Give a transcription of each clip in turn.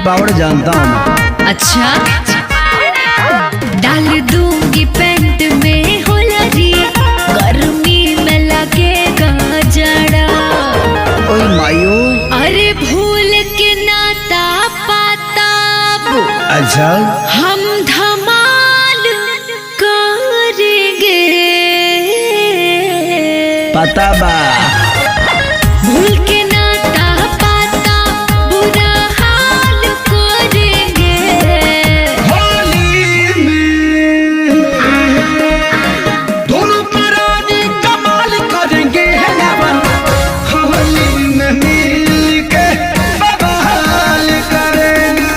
Power जानता हूँ मैं। अच्छा, डाल दूंगी पैंट में होलरी, गर्मी में लगेगा जड़ा। ओए मायू, अरे भूल के नाता पाता अच्छा हम धमाल करेंगे। पता बा भूल के नाता पाता बुरा हाल करेंगे। होली में दोनों परानी कमाल करेंगे। होली में मिल के बवाल करेंगे।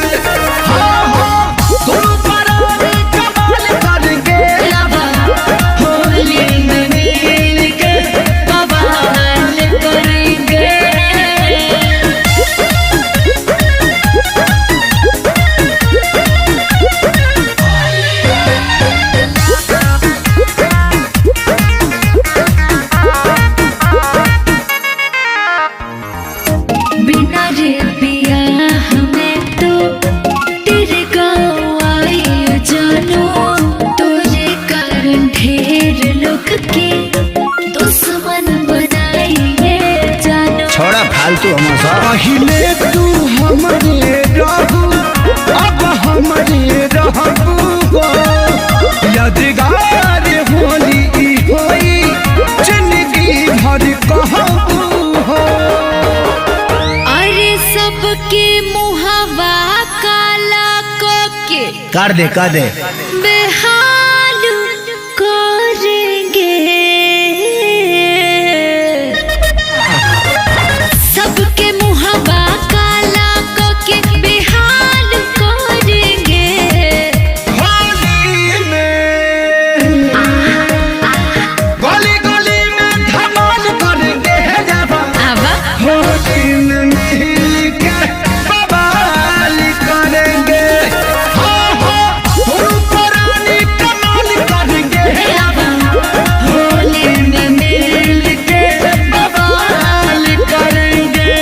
हाँ हाँ, दोनों परानी कमाल करेंगे। होली में मिल के बवाल करेंगे। बिना रे पिया हमें तो तेरे गाँव आई जानो, तुझे कारण ढेर लोग के दुश्मन बनाएंगे जानो। छोड़ा फालतू हमारा। पहले तू हमारे रहू, अब हमारे रहू। यादगार होली ई होई, जिंदगी भर कहू हो। अरे सबके मुहावा काला के कर दे बेहाल करेंगे। सबके मुहावा काला के बेहाल करेंगे। होली में गली गली में धमाल करेंगे। आवा होली में मिल के बवाल करेंगे। हाँ हाँ, दोनों परानी कमाल करेंगे। होली में मिल के बवाल करेंगे।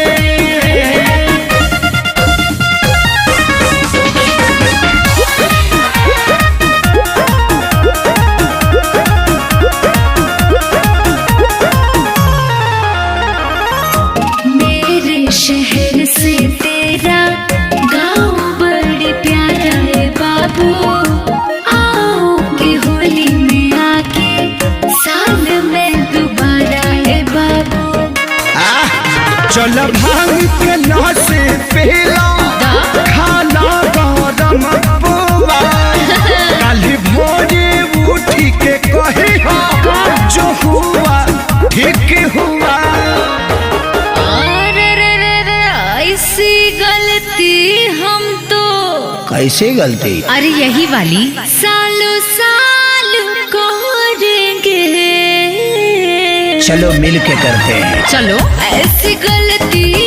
मेरे शहर से तेरा गाँव बड़ी प्यारा है बाबू। आओगे होली में आके साल में दोबारा है बाबू। चल भांग के नशे पहला खाना गरम बुआ। कल भोरे उठी के कहे जो हुआ ठीक हुआ। अरे रे रे रे, ऐसी गलती हम तो कैसे गलती? अरे यही वाली सालों साल करेंगे। चलो मिल के करते हैं। चलो ऐसी गलती